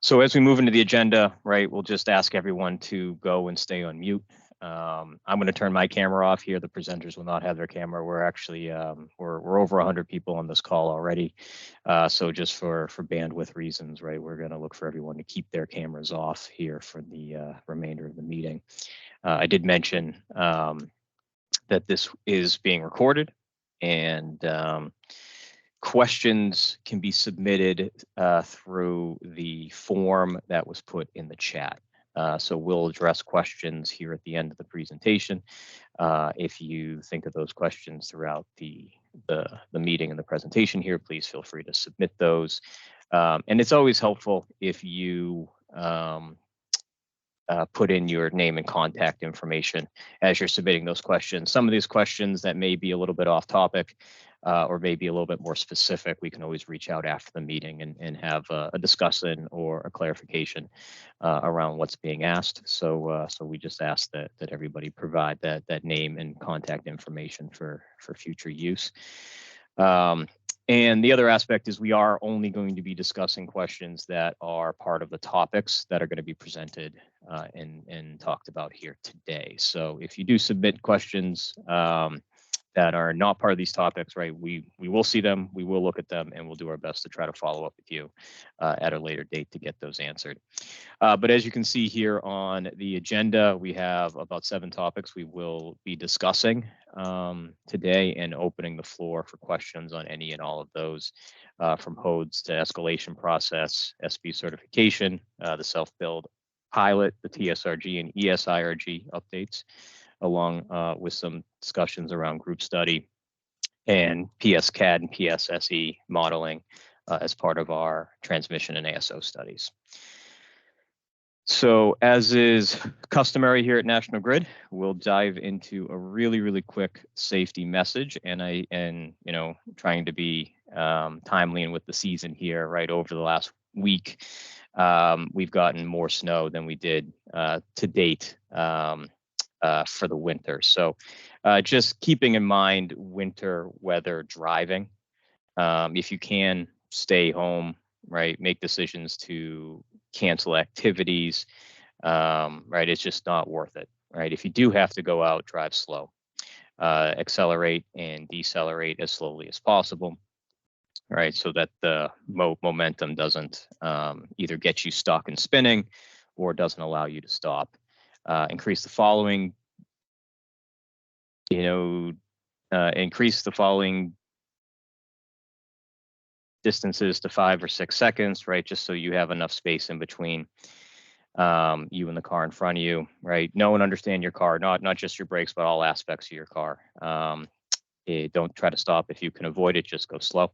So as we move into the agenda, right, we'll just ask everyone to go and stay on mute. I'm going to turn my camera off here. The presenters will not have their camera. We're actually we're over 100 people on this call already. So just for bandwidth reasons, right, we're going to look for everyone to keep their cameras off here for the remainder of the meeting. I did mention that this is being recorded, and questions can be submitted through the form that was put in the chat. So we'll address questions here at the end of the presentation. If you think of those questions throughout the meeting and the presentation here, please feel free to submit those. And it's always helpful if you put in your name and contact information as you're submitting those questions. Some of these questions that may be a little bit off topic or maybe a little bit more specific, we can always reach out after the meeting and have a discussion or a clarification around what's being asked. So we just ask that everybody provide that name and contact information for future use. And the other aspect is we are only going to be discussing questions that are part of the topics that are going to be presented and talked about here today. So if you do submit questions that are not part of these topics, right, we will see them, we will look at them, and we'll do our best to try to follow up with you at a later date to get those answered. But as you can see here on the agenda, we have about 7 topics we will be discussing today and opening the floor for questions on any and all of those, from HODES to escalation process, SB certification, the self-build pilot, the TSRG and ESIRG updates, along with some discussions around group study and PSCAD and PSSE modeling as part of our transmission and ASO studies. So as is customary here at National Grid, we'll dive into a really quick safety message, and you know, trying to be timely and with the season here, right, over the last week, we've gotten more snow than we did to date for the winter. So just keeping in mind winter weather driving, if you can stay home, right, make decisions to cancel activities, right, it's just not worth it, right? If you do have to go out, drive slow, accelerate and decelerate as slowly as possible, right, so that the momentum doesn't either get you stuck and spinning or doesn't allow you to stop. Increase the following, increase the following distances to 5 or 6 seconds, right? Just so you have enough space in between you and the car in front of you, right? Know and understand your car, not just your brakes, but all aspects of your car. Don't try to stop if you can avoid it. Just go slow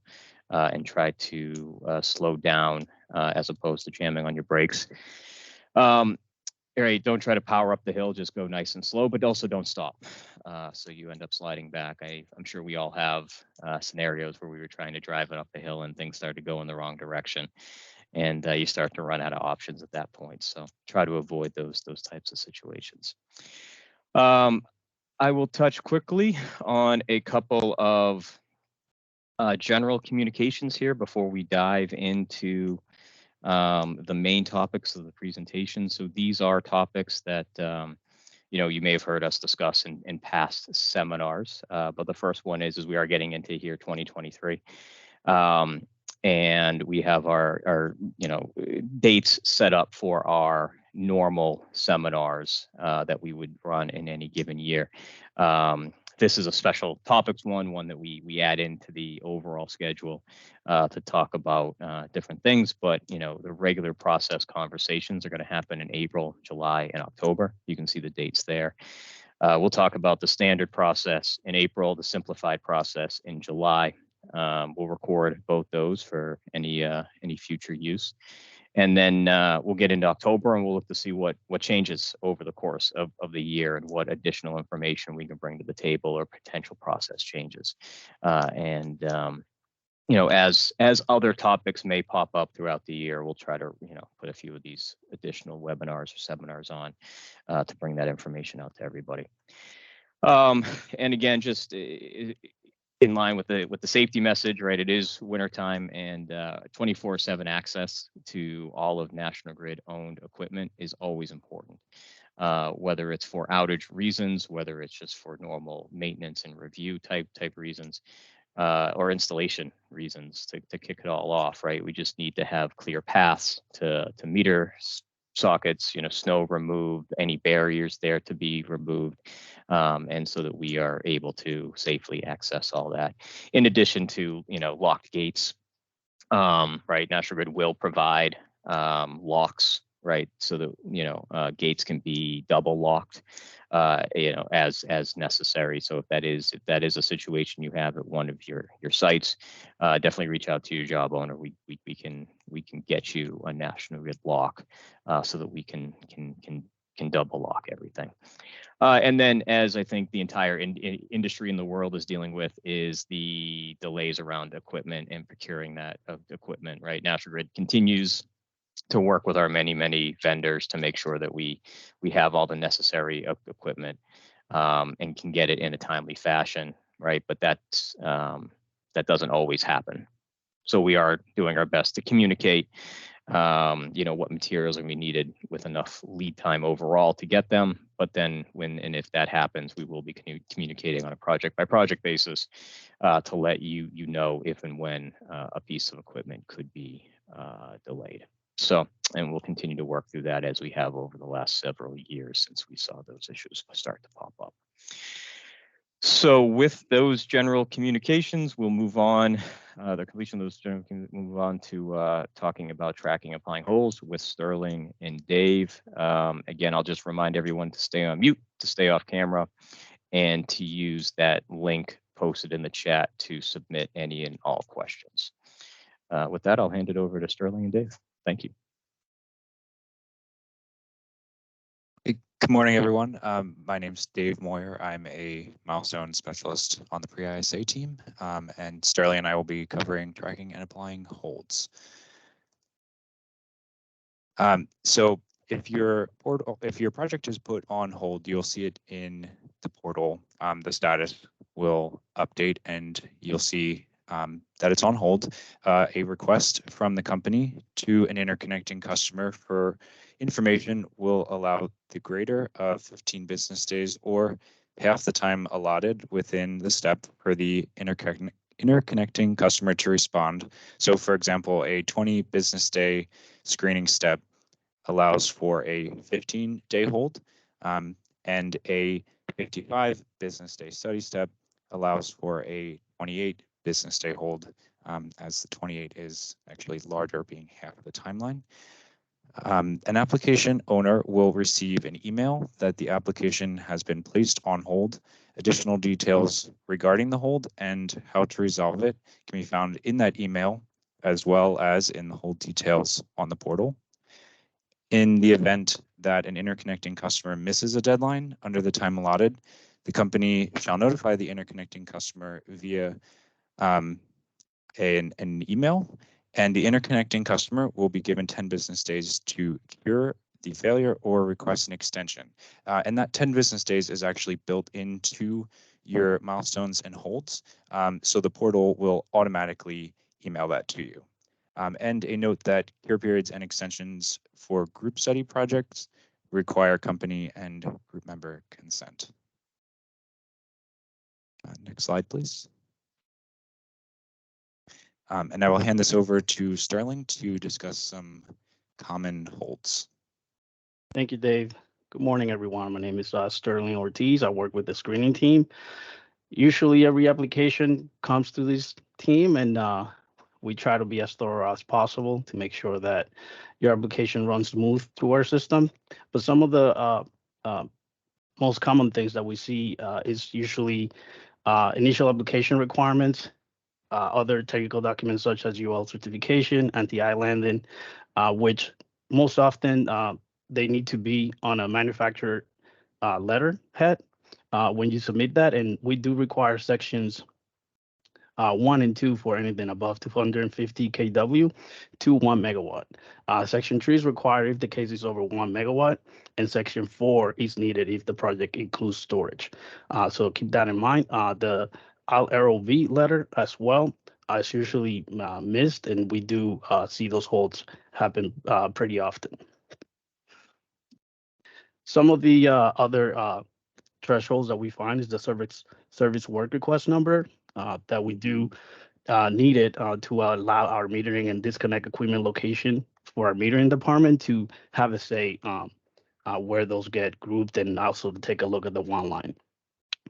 and try to slow down as opposed to jamming on your brakes. Right, don't try to power up the hill, just go nice and slow, but also don't stop. So you end up sliding back. I'm sure we all have scenarios where we were trying to drive it up the hill and things started to go in the wrong direction, and you start to run out of options at that point. So try to avoid those types of situations. I will touch quickly on a couple of general communications here before we dive into the main topics of the presentation. So these are topics that you may have heard us discuss in past seminars, but the first one is we are getting into here 2023, and we have our dates set up for our normal seminars that we would run in any given year. This is a special topics one that we add into the overall schedule to talk about different things. But the regular process conversations are going to happen in April, July, and October. You can see the dates there. We'll talk about the standard process in April, the simplified process in July. We'll record both those for any future use. And then we'll get into October and we'll look to see what changes over the course of the year and what additional information we can bring to the table or potential process changes. As other topics may pop up throughout the year, we'll try to put a few of these additional webinars or seminars on to bring that information out to everybody. And again, just in line with the safety message, right? It is wintertime, and 24/7 access to all of National Grid owned equipment is always important. Whether it's for outage reasons, whether it's just for normal maintenance and review type reasons, or installation reasons to kick it all off, right? We just need to have clear paths to meter sockets, snow removed, any barriers there to be removed, and so that we are able to safely access all that. In addition to, locked gates, right? National Grid will provide locks, right? So that, gates can be double locked, as necessary. So if that is a situation you have at one of your sites, definitely reach out to your job owner. We can get you a National Grid lock, so that we can double lock everything. And then, as I think the entire industry in the world is dealing with, is the delays around equipment and procuring that equipment, right? National Grid continues to work with our many vendors to make sure that we have all the necessary equipment, and can get it in a timely fashion, right? But that doesn't always happen. So we are doing our best to communicate, what materials are going to be needed with enough lead time overall to get them. But then when and if that happens, we will be communicating on a project by project basis, to let you know if and when a piece of equipment could be delayed. So, and we'll continue to work through that as we have over the last several years since we saw those issues start to pop up. So with those general communications, we'll move on. The completion of those general communications, we'll move on to talking about tracking and applying holes with Sterling and Dave. Again, I'll just remind everyone to stay on mute, to stay off camera, and to use that link posted in the chat to submit any and all questions. With that, I'll hand it over to Sterling and Dave. Thank you. Good morning, everyone. My name is Dave Moyer. I'm a milestone specialist on the pre-ISA team, and Sterling and I will be covering tracking and applying holds. So if your project is put on hold, you'll see it in the portal. The status will update, and you'll see that it's on hold. A request from the company to an interconnecting customer for information will allow the greater of 15 business days or half the time allotted within the step for the interconnecting customer to respond. So for example, a 20 business day screening step allows for a 15-day hold, and a 55 business day study step allows for a 28 business day hold, as the 28 is actually larger, being half of the timeline. An application owner will receive an email that the application has been placed on hold. Additional details regarding the hold and how to resolve it can be found in that email, as well as in the hold details on the portal. In the event that an interconnecting customer misses a deadline under the time allotted, the company shall notify the interconnecting customer via an email, and the interconnecting customer will be given 10 business days to cure the failure or request an extension. And that 10 business days is actually built into your milestones and holds, so the portal will automatically email that to you. And a note that cure periods and extensions for group study projects require company and group member consent. Next slide, please. And I will hand this over to Sterling to discuss some common holds. Thank you, Dave. Good morning, everyone. My name is Sterling Ortiz. I work with the screening team. Usually every application comes to this team, and we try to be as thorough as possible to make sure that your application runs smooth through our system. But some of the most common things that we see is usually initial application requirements, other technical documents such as UL certification, anti-islanding, which most often they need to be on a manufacturer letterhead when you submit that. And we do require sections 1 and 2 for anything above 250 kW to 1 megawatt. Section 3 is required if the case is over 1 megawatt, and section 4 is needed if the project includes storage. So keep that in mind. The LROV letter as well. It's usually missed, and we do see those holds happen pretty often. Some of the other thresholds that we find is the service work request number that we do need it to allow our metering and disconnect equipment location for our metering department to have a say where those get grouped, and also to take a look at the one line.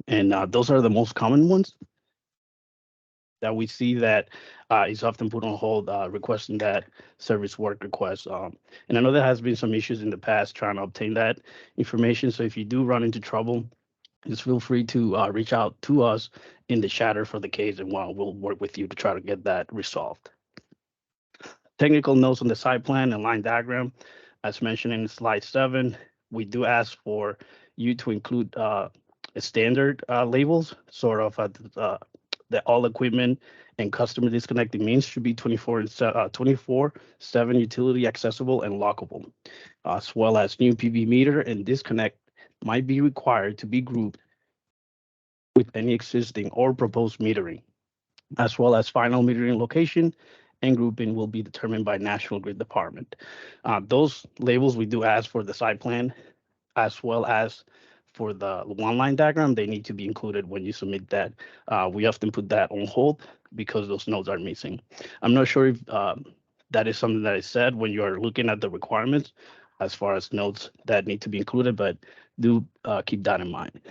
And those are the most common ones that we see that is often put on hold, requesting that service work request. And I know there has been some issues in the past trying to obtain that information. So if you do run into trouble, just feel free to reach out to us in the chatter for the case, and we'll work with you to try to get that resolved. Technical notes on the site plan and line diagram. As mentioned in slide 7, we do ask for you to include standard labels, sort of that all equipment and customer disconnected means should be 24/7 utility accessible and lockable, as well as new PV meter and disconnect might be required to be grouped with any existing or proposed metering, as well as final metering location and grouping will be determined by National Grid Department. Those labels we do ask for the site plan, as well as for the one line diagram, they need to be included when you submit that. We often put that on hold because those nodes are missing. I'm not sure if that is something that is said when you are looking at the requirements as far as nodes that need to be included, but do keep that in mind.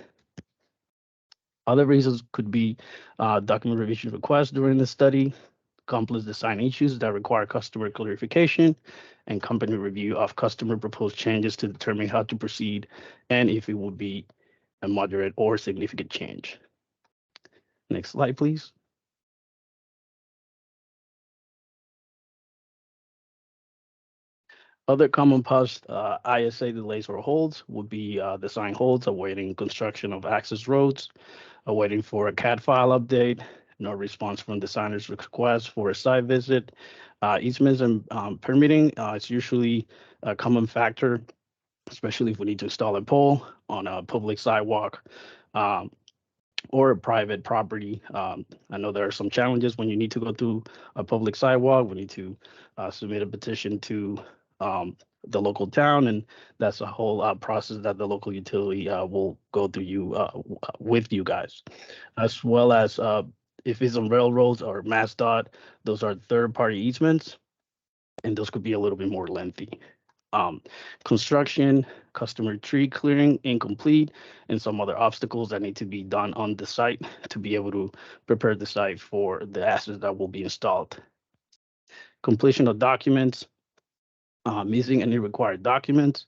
Other reasons could be document revision requests during the study, complex design issues that require customer clarification, and company review of customer proposed changes to determine how to proceed and if it would be a moderate or significant change. Next slide, please. Other common past ISA delays or holds would be design holds, awaiting construction of access roads, awaiting for a CAD file update, no response from designer's request for a site visit. Easements and permitting, it's usually a common factor, especially if we need to install a pole on a public sidewalk or a private property. I know there are some challenges when you need to go through a public sidewalk. We need to submit a petition to the local town, and that's a whole process that the local utility will go through with you guys, as well as if it's on railroads or MassDOT, those are third-party easements, and those could be a little bit more lengthy. Construction, customer tree clearing incomplete, and some other obstacles that need to be done on the site to be able to prepare the site for the assets that will be installed. Completion of documents, missing any required documents,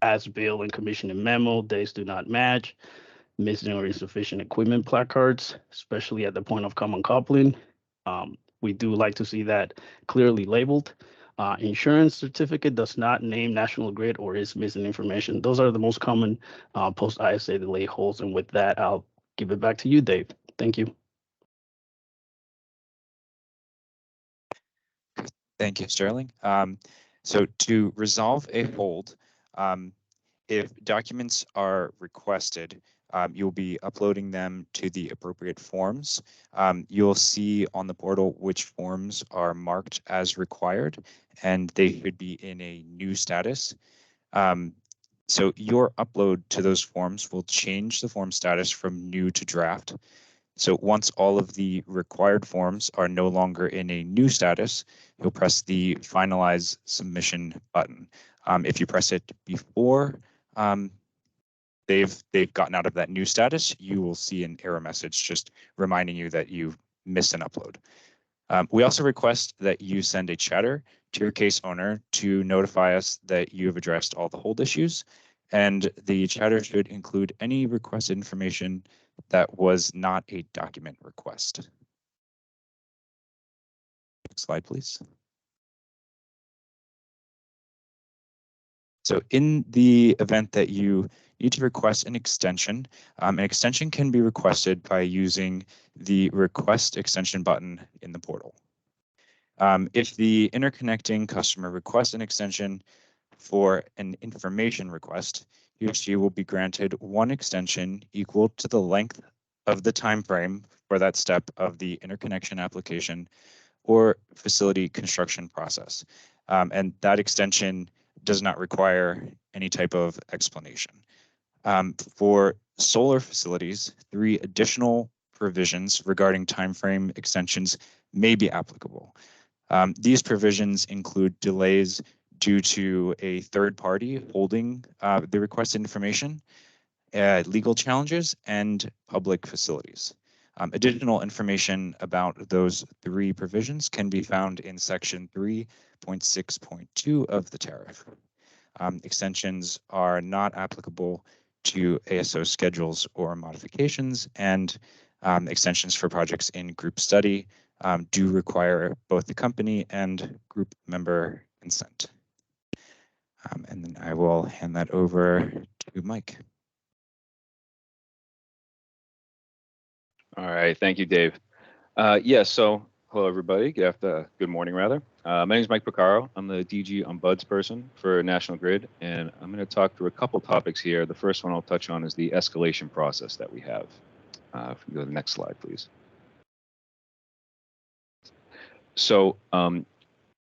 as bill and commissioning memo, dates do not match, missing or insufficient equipment placards, especially at the point of common coupling. We do like to see that clearly labeled. Insurance certificate does not name National Grid or is missing information. Those are the most common post-ISA delay holds. And with that, I'll give it back to you, Dave. Thank you. Thank you, Sterling. So to resolve a hold, if documents are requested, you'll be uploading them to the appropriate forms. You'll see on the portal which forms are marked as required, and they should be in a new status. So your upload to those forms will change the form status from new to draft. So once all of the required forms are no longer in a new status, you'll press the finalize submission button. If you press it before they've gotten out of that new status, you will see an error message just reminding you that you missed an upload. We also request that you send a chatter to your case owner to notify us that you have addressed all the hold issues, and the chatter should include any requested information that was not a document request. Next slide, please. So in the event that you need to request an extension can be requested by using the request extension button in the portal. If the interconnecting customer requests an extension for an information request, he or she will be granted one extension equal to the length of the time frame for that step of the interconnection application or facility construction process. And that extension does not require any type of explanation. For solar facilities, 3 additional provisions regarding timeframe extensions may be applicable. These provisions include delays due to a third party holding the requested information, legal challenges, and public facilities. Additional information about those 3 provisions can be found in section 3.6.2 of the tariff. Extensions are not applicable to ASO schedules or modifications, and extensions for projects in group study do require both the company and group member consent. And then I will hand that over to Mike. All right, thank you, Dave. So hello, everybody. Good morning, rather. My name is Mike Picaro. I'm the DG ombudsperson for National Grid, and I'm going to talk through a couple topics here. The first one I'll touch on is the escalation process that we have. If we go to the next slide, please. So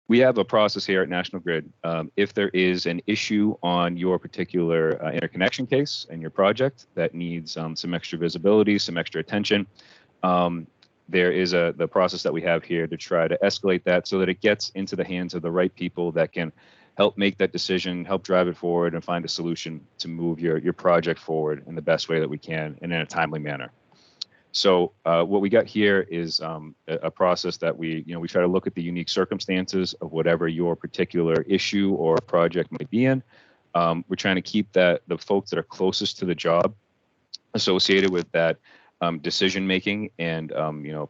we have a process here at National Grid. If there is an issue on your particular interconnection case and your project that needs some extra visibility, some extra attention, there is the process that we have here to try to escalate that so that it gets into the hands of the right people that can help make that decision, help drive it forward, and find a solution to move your project forward in the best way that we can and in a timely manner. So what we got here is a process that we try to look at the unique circumstances of whatever your particular issue or project might be in. We're trying to keep the folks that are closest to the job associated with that decision making and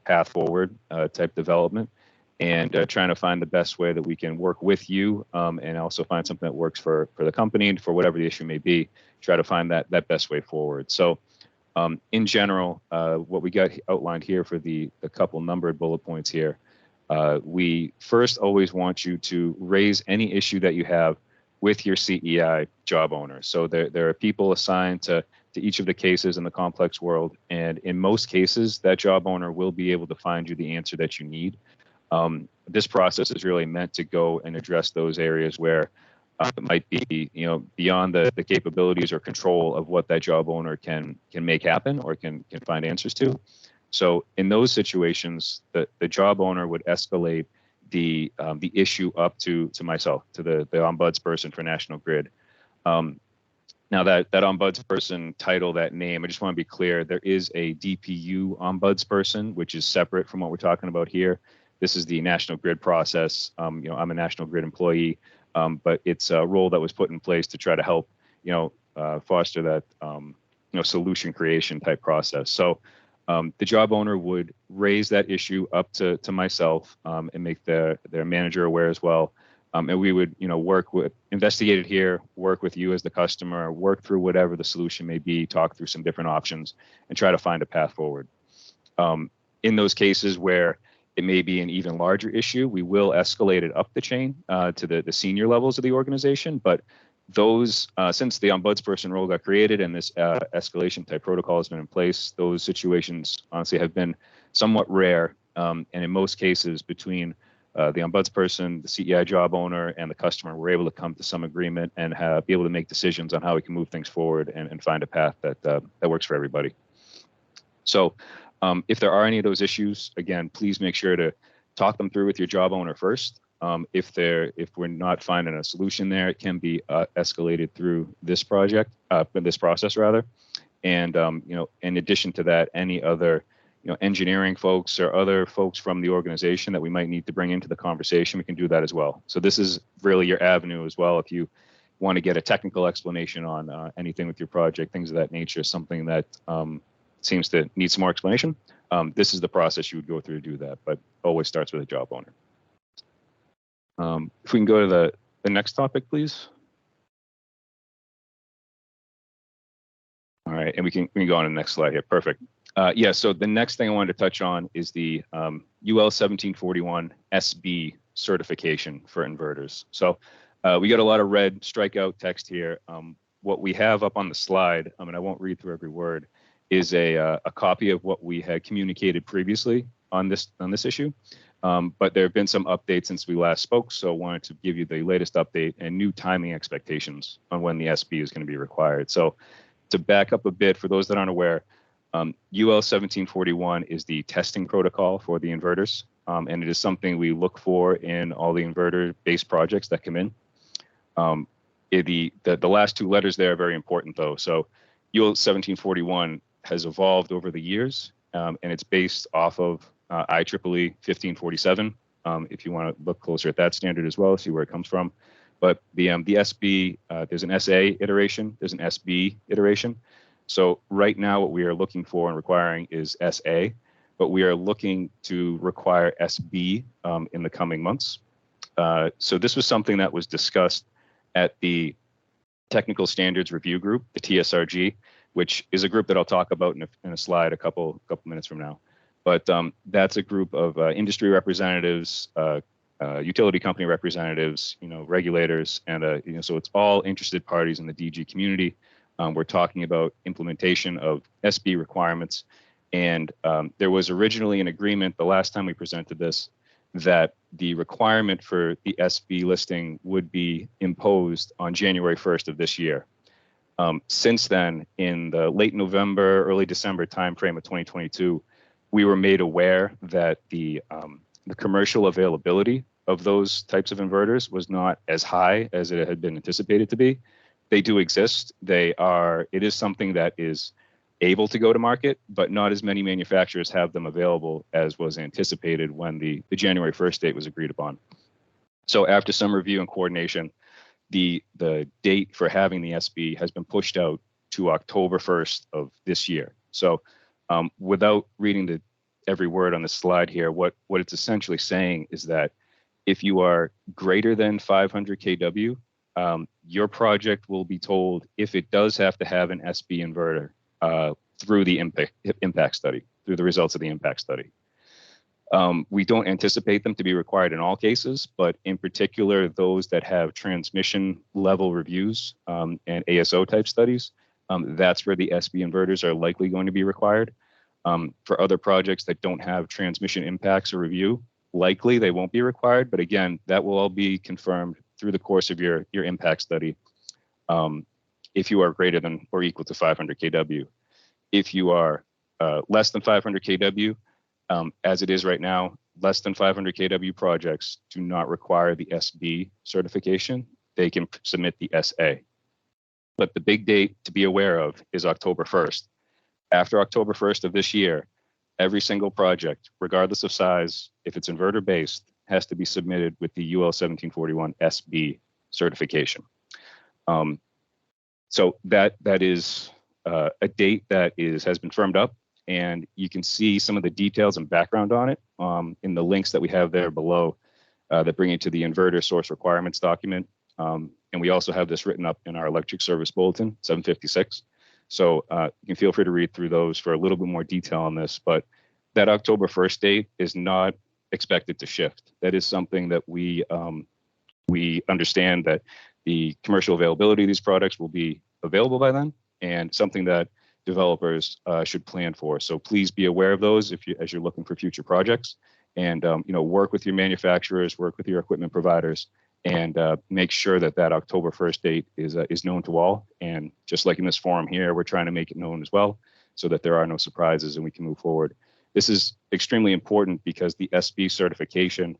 path forward type development, and trying to find the best way that we can work with you and also find something that works for the company and for whatever the issue may be. Try to find that best way forward. So in general, what we got outlined here for the couple numbered bullet points here, we first always want you to raise any issue that you have with your CEI job owner. So there are people assigned to each of the cases in the complex world, and in most cases, that job owner will be able to find you the answer that you need. This process is really meant to go and address those areas where it might be, beyond the capabilities or control of what that job owner can make happen or can find answers to. So in those situations, the job owner would escalate the issue up to myself, to the ombudsperson for National Grid. Now that ombudsperson title, that name, I just want to be clear, there is a DPU ombudsperson, which is separate from what we're talking about here. This is the National Grid process. I'm a National Grid employee, but it's a role that was put in place to try to help, foster that, solution creation type process. So the job owner would raise that issue up to myself and make their manager aware as well. And we would, investigate it here, work with you as the customer, work through whatever the solution may be, talk through some different options, and try to find a path forward. In those cases where it may be an even larger issue, we will escalate it up the chain to the senior levels of the organization. But those, since the ombudsperson role got created and this escalation type protocol has been in place, those situations honestly have been somewhat rare. And in most cases, between the ombudsperson, the CEI job owner, and the customer, we're able to come to some agreement and be able to make decisions on how we can move things forward and find a path that works for everybody. So if there are any of those issues, again, please make sure to talk them through with your job owner first. If we're not finding a solution there, it can be escalated through this process rather. And in addition to that, any other engineering folks or other folks from the organization that we might need to bring into the conversation, we can do that as well. So this is really your avenue as well. If you want to get a technical explanation on anything with your project, things of that nature, something that seems to need some more explanation, this is the process you would go through to do that, but always starts with a job owner. If we can go to the next topic, please. All right, and we can go on to the next slide here. Perfect. So the next thing I wanted to touch on is the UL 1741 SB certification for inverters. So we got a lot of red strikeout text here. What we have up on the slide, and I won't read through every word, is a copy of what we had communicated previously on this issue. But there have been some updates since we last spoke, so I wanted to give you the latest update and new timing expectations on when the SB is going to be required. So to back up a bit, for those that aren't aware, UL 1741 is the testing protocol for the inverters, and it is something we look for in all the inverter-based projects that come in. The last two letters there are very important, though. So UL 1741 has evolved over the years, and it's based off of IEEE 1547. If you want to look closer at that standard as well, see where it comes from. But the SB, there's an SA iteration, there's an SB iteration. So right now, what we are looking for and requiring is SA, but we are looking to require SB in the coming months. So this was something that was discussed at the Technical Standards Review Group, the TSRG, which is a group that I'll talk about in a slide a couple minutes from now. But that's a group of industry representatives, utility company representatives, regulators, and so it's all interested parties in the DG community. We're talking about implementation of SB requirements, and there was originally an agreement the last time we presented this that the requirement for the SB listing would be imposed on January 1st of this year. Since then, in the late November, early December timeframe of 2022, we were made aware that the commercial availability of those types of inverters was not as high as it had been anticipated to be. They do exist. It is something that is able to go to market, but not as many manufacturers have them available as was anticipated when the January 1st date was agreed upon. So after some review and coordination, the date for having the SB has been pushed out to October 1st of this year. So without reading every word on the slide here, what it's essentially saying is that if you are greater than 500 kW, your project will be told if it does have to have an SB inverter through the impact study, through the results of the impact study. We don't anticipate them to be required in all cases, but in particular, those that have transmission level reviews and ASO type studies, that's where the SB inverters are likely going to be required. For other projects that don't have transmission impacts or review, likely they won't be required. But again, that will all be confirmed through the course of your impact study if you are greater than or equal to 500 kW. If you are less than 500 kW, as it is right now, less than 500 kW projects do not require the SB certification. They can submit the SA. But the big date to be aware of is October 1st. After October 1st of this year, every single project, regardless of size, if it's inverter based, has to be submitted with the UL 1741 SB certification. So that is a date that has been firmed up, and you can see some of the details and background on it in the links that we have there below that bring you to the inverter source requirements document. And we also have this written up in our electric service bulletin 756. So you can feel free to read through those for a little bit more detail on this, but that October 1st date is not expected to shift. That is something that we understand that the commercial availability of these products will be available by then, and something that developers should plan for. So please be aware of those as you're looking for future projects, and work with your manufacturers, work with your equipment providers, and make sure that October 1st date is known to all. And just like in this forum here, we're trying to make it known as well, so that there are no surprises and we can move forward. This is extremely important because the SB certification,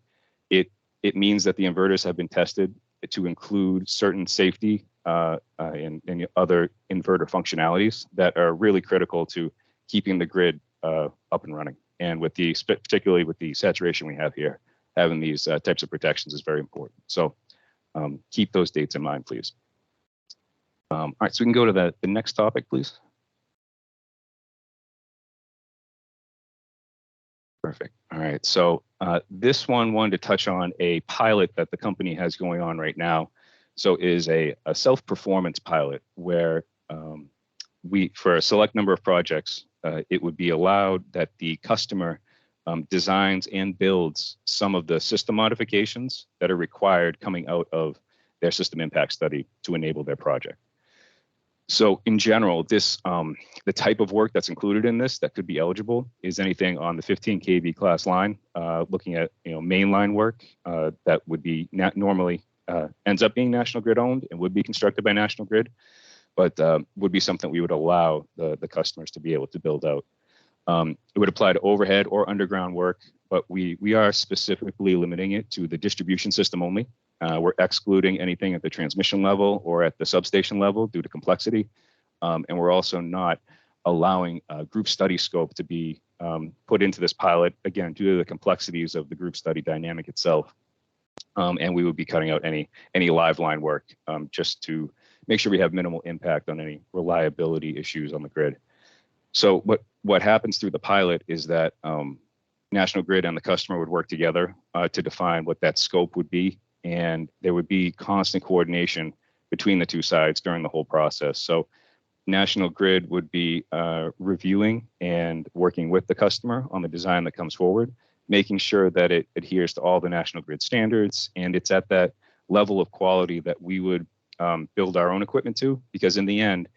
it means that the inverters have been tested to include certain safety and other inverter functionalities that are really critical to keeping the grid up and running. And particularly with the saturation we have here, having these types of protections is very important. So keep those dates in mind, please. All right, so we can go to the next topic, please. Perfect. All right, so this one wanted to touch on a pilot that the company has going on right now. So is a self-performance pilot where for a select number of projects, it would be allowed that the customer designs and builds some of the system modifications that are required coming out of their system impact study to enable their project. So in general, this the type of work that's included in this that could be eligible is anything on the 15 kV class line, looking at mainline work that would be normally ends up being National Grid owned and would be constructed by National Grid, but would be something we would allow the customers to be able to build out. It would apply to overhead or underground work, but we are specifically limiting it to the distribution system only. We're excluding anything at the transmission level or at the substation level due to complexity. And we're also not allowing a group study scope to be put into this pilot, again, due to the complexities of the group study dynamic itself. And we would be cutting out any live line work just to make sure we have minimal impact on any reliability issues on the grid. So what happens through the pilot is that National Grid and the customer would work together to define what that scope would be, and there would be constant coordination between the two sides during the whole process. So National Grid would be reviewing and working with the customer on the design that comes forward, making sure that it adheres to all the National Grid standards, and it's at that level of quality that we would build our own equipment to, because in the end,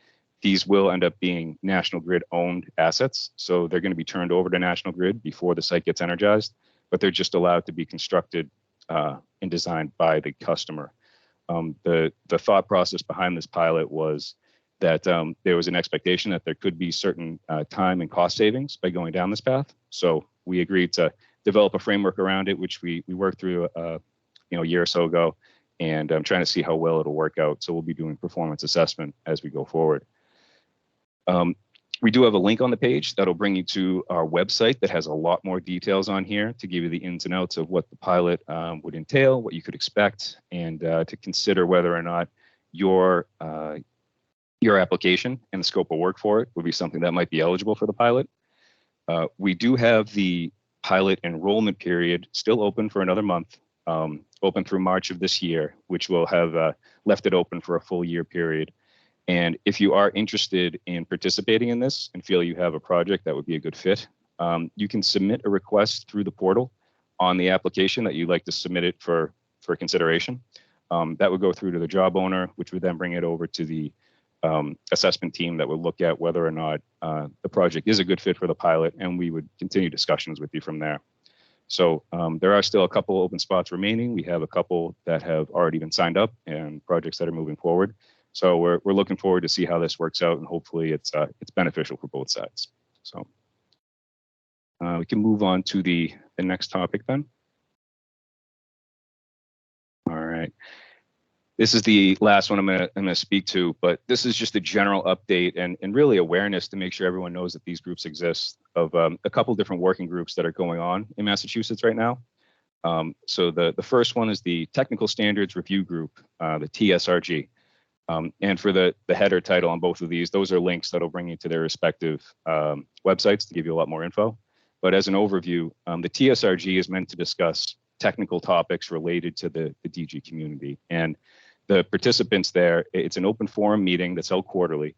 these will end up being National Grid owned assets. So they're going to be turned over to National Grid before the site gets energized, but they're just allowed to be constructed and designed by the customer. The thought process behind this pilot was that there was an expectation that there could be certain time and cost savings by going down this path. So we agreed to develop a framework around it, which we worked through a year or so ago, and I'm trying to see how well it'll work out. So we'll be doing performance assessment as we go forward. We do have a link on the page that'll bring you to our website that has a lot more details on here to give you the ins and outs of what the pilot would entail, what you could expect, and to consider whether or not your application and the scope of work for it would be something that might be eligible for the pilot. We do have the pilot enrollment period still open for another month, open through March of this year, which will have left it open for a full year period. And if you are interested in participating in this and feel you have a project that would be a good fit, you can submit a request through the portal on the application that you'd like to submit it for consideration. That would go through to the job owner, which would then bring it over to the assessment team that would look at whether or not the project is a good fit for the pilot, and we would continue discussions with you from there. So there are still a couple open spots remaining. We have a couple that have already been signed up and projects that are moving forward. So we're looking forward to see how this works out, and hopefully it's beneficial for both sides. So we can move on to the next topic then. All right. This is the last one I'm gonna speak to, but this is just a general update and really awareness to make sure everyone knows that these groups exist, of a couple different working groups that are going on in Massachusetts right now. So the first one is the Technical Standards Review Group, the TSRG. And for the header title on both of these, those are links that'll bring you to their respective websites to give you a lot more info. But as an overview, the TSRG is meant to discuss technical topics related to the DG community. And the participants there, it's an open forum meeting that's held quarterly.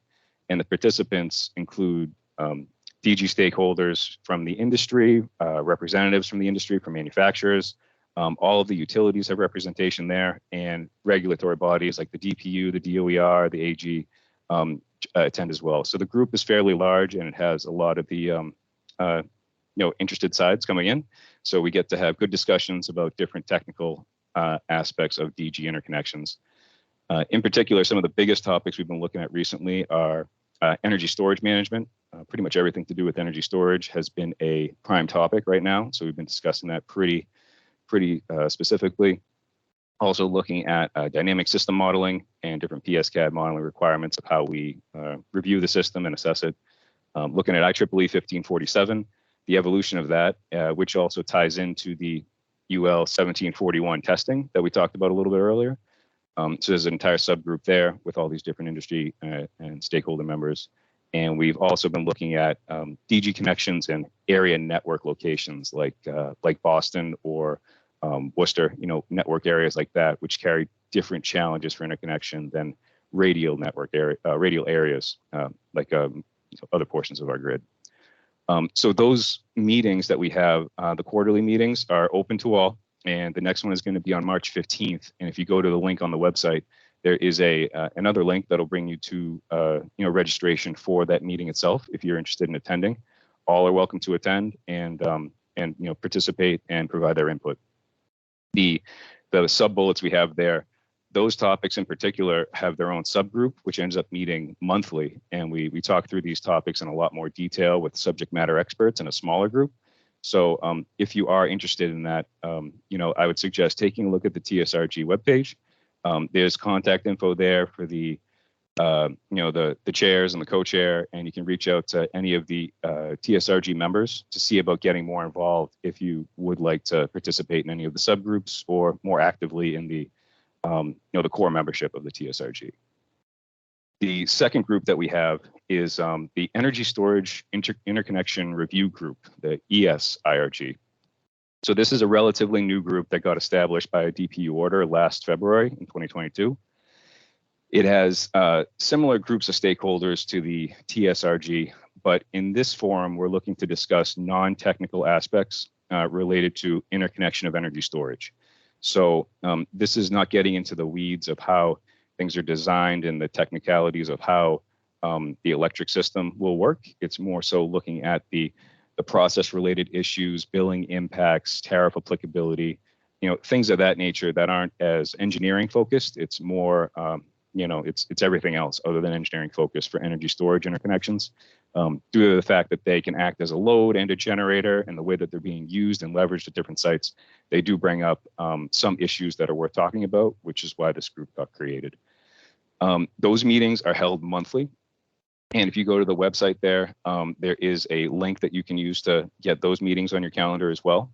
And the participants include DG stakeholders from the industry, representatives from the industry, from manufacturers. All of the utilities have representation there, and regulatory bodies like the DPU, the DOER, the AG attend as well. So the group is fairly large, and it has a lot of the interested sides coming in. So we get to have good discussions about different technical aspects of DG interconnections. In particular, some of the biggest topics we've been looking at recently are energy storage management. Pretty much everything to do with energy storage has been a prime topic right now. So we've been discussing that pretty specifically. Also looking at dynamic system modeling and different PSCAD modeling requirements of how we review the system and assess it. Looking at IEEE 1547, the evolution of that, which also ties into the UL 1741 testing that we talked about a little bit earlier. So there's an entire subgroup there with all these different industry and stakeholder members. And we've also been looking at DG connections and area network locations like Boston or Worcester, network areas like that, which carry different challenges for interconnection than radial areas like other portions of our grid. So those meetings that we have, the quarterly meetings, are open to all. And the next one is going to be on March 15th. And if you go to the link on the website, there is another link that'll bring you to registration for that meeting itself if you're interested in attending. All are welcome to attend and participate and provide their input. The sub bullets we have there, those topics in particular have their own subgroup, which ends up meeting monthly, and we talk through these topics in a lot more detail with subject matter experts in a smaller group. So if you are interested in that, I would suggest taking a look at the TSRG webpage. There's contact info there for the chairs and the co-chair, and you can reach out to any of the TSRG members to see about getting more involved if you would like to participate in any of the subgroups or more actively in the the core membership of the TSRG. The second group that we have is the Energy Storage Interconnection Review Group, the ESIRG. So this is a relatively new group that got established by a DPU order last February in 2022. It has similar groups of stakeholders to the TSRG, but in this forum, we're looking to discuss non-technical aspects related to interconnection of energy storage. So this is not getting into the weeds of how things are designed and the technicalities of how the electric system will work. It's more so looking at the process related issues, billing impacts, tariff applicability, things of that nature that aren't as engineering focused. It's more, it's everything else other than engineering focused for energy storage interconnections. Due to the fact that they can act as a load and a generator and the way that they're being used and leveraged at different sites, they do bring up some issues that are worth talking about, which is why this group got created. Those meetings are held monthly. And if you go to the website there, there is a link that you can use to get those meetings on your calendar as well.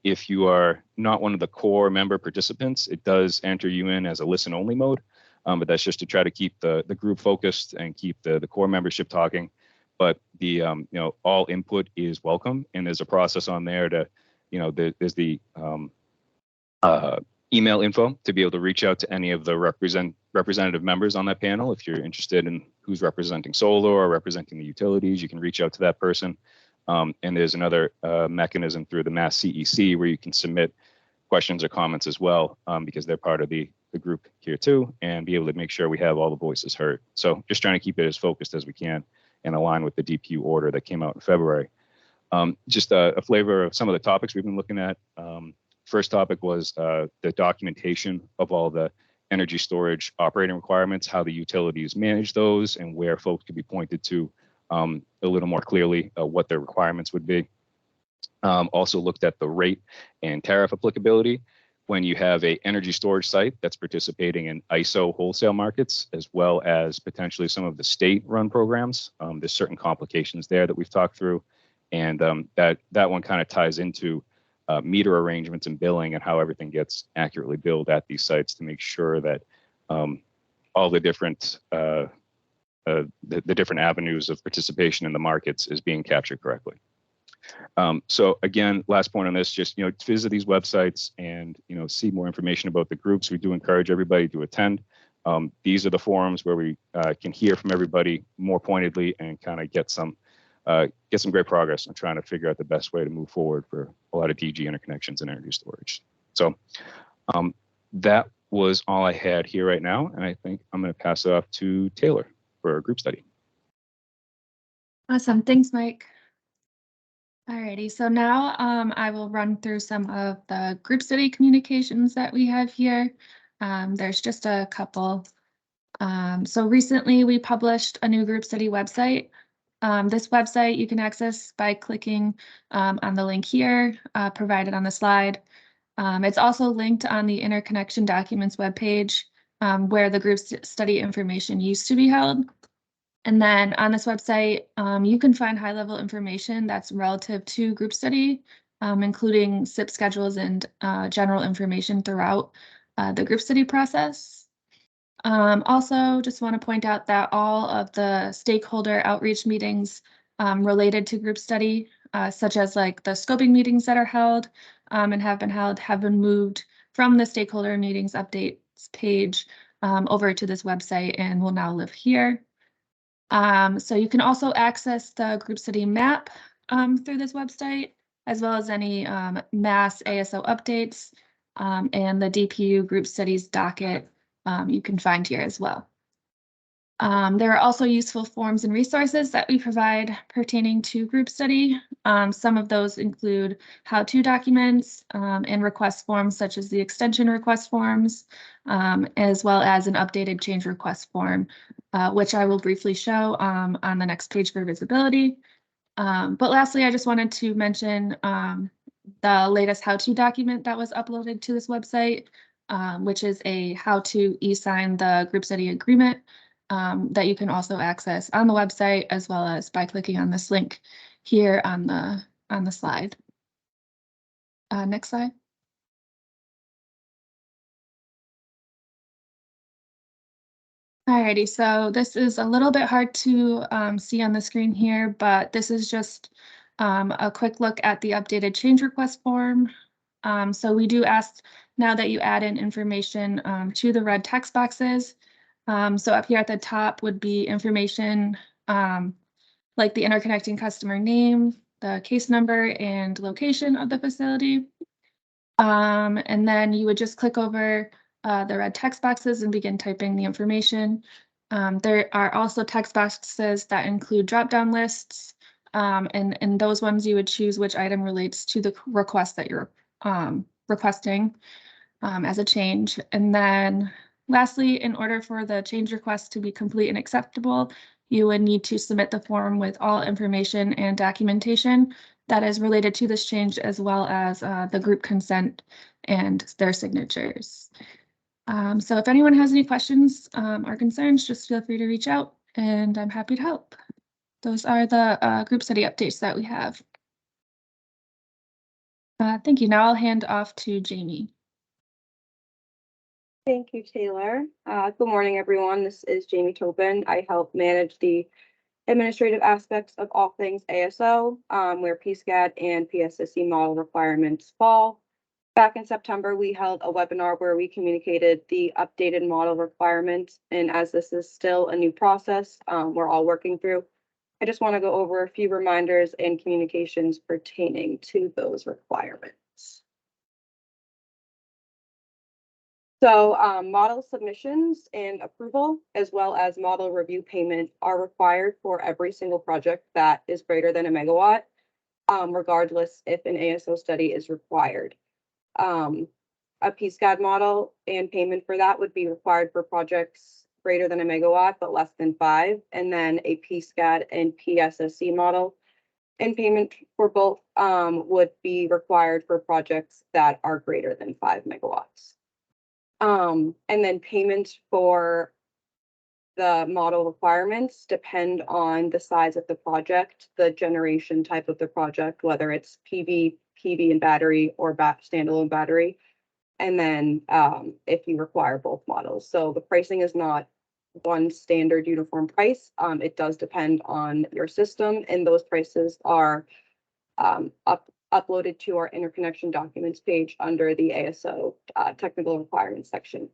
If you are not one of the core member participants, it does enter you in as a listen only mode, but that's just to try to keep the group focused and keep the core membership talking. But the all input is welcome, and there's a process on there to, there's the email info to be able to reach out to any of the representative members on that panel. If you're interested in who's representing solar or representing the utilities, you can reach out to that person. And there's another mechanism through the Mass CEC where you can submit questions or comments as well, because they're part of the group here too, and be able to make sure we have all the voices heard. So just trying to keep it as focused as we can and align with the DPU order that came out in February. Just a flavor of some of the topics we've been looking at. First topic was the documentation of all the energy storage operating requirements, how the utilities manage those, and where folks could be pointed to a little more clearly what their requirements would be. Also looked at the rate and tariff applicability when you have a energy storage site that's participating in ISO wholesale markets, as well as potentially some of the state-run programs. There's certain complications there that we've talked through, and that one kind of ties into meter arrangements and billing and how everything gets accurately billed at these sites to make sure that all the different the different avenues of participation in the markets is being captured correctly. So again, last point on this, just visit these websites and see more information about the groups. We do encourage everybody to attend. These are the forums where we can hear from everybody more pointedly and kind of get some great progress on trying to figure out the best way to move forward for a lot of DG interconnections and energy storage. So that was all I had here right now, and I think I'm going to pass it off to Taylor for a group study. Awesome, thanks, Mike. Alrighty, so now I will run through some of the group study communications that we have here. There's just a couple. So recently we published a new group study website. This website you can access by clicking on the link here provided on the slide. It's also linked on the Interconnection Documents webpage where the group study information used to be held. And then on this website, you can find high-level information that's relative to group study, including SIP schedules and general information throughout the group study process. Also, just want to point out that all of the stakeholder outreach meetings related to group study, such as like the scoping meetings that are held and have been moved from the stakeholder meetings updates page over to this website and will now live here. So you can also access the group study map through this website, as well as any mass ASO updates and the DPU group studies docket you can find here as well. There are also useful forms and resources that we provide pertaining to group study. Some of those include how-to documents and request forms such as the extension request forms, as well as an updated change request form, which I will briefly show on the next page for visibility. But lastly, I just wanted to mention the latest how-to document that was uploaded to this website, which is a how to e-sign the group study agreement. That you can also access on the website as well as by clicking on this link here on the slide. Next slide. Alrighty, so this is a little bit hard to see on the screen here, but this is just a quick look at the updated change request form. So we do ask now that you add in information to the red text boxes. So up here at the top would be information like the interconnecting customer name, the case number, and location of the facility. And then you would just click over the red text boxes and begin typing the information. There are also text boxes that include drop-down lists, and in those ones you would choose which item relates to the request that you're requesting as a change. And then lastly, in order for the change request to be complete and acceptable, you would need to submit the form with all information and documentation that is related to this change, as well as the group consent and their signatures. So if anyone has any questions or concerns, just feel free to reach out and I'm happy to help. Those are the group study updates that we have. Thank you. Now I'll hand off to Jamie. Thank you, Taylor. Good morning, everyone. This is Jamie Topin. I help manage the administrative aspects of all things ASO, where PSCAD and PSSE model requirements fall. Back in September, we held a webinar where we communicated the updated model requirements. And as this is still a new process, we're all working through, I just want to go over a few reminders and communications pertaining to those requirements. So model submissions and approval, as well as model review payment, are required for every single project that is greater than a megawatt, regardless if an ASO study is required. A PSCAD model and payment for that would be required for projects greater than a megawatt, but less than 5. And then a PSCAD and PSSE model and payment for both would be required for projects that are greater than 5 megawatts. And then payment for the model requirements depend on the size of the project, the generation type of the project, whether it's PV and battery, or standalone battery. And then if you require both models. So the pricing is not one standard uniform price. It does depend on your system, and those prices are uploaded to our interconnection documents page under the ASO technical requirements section.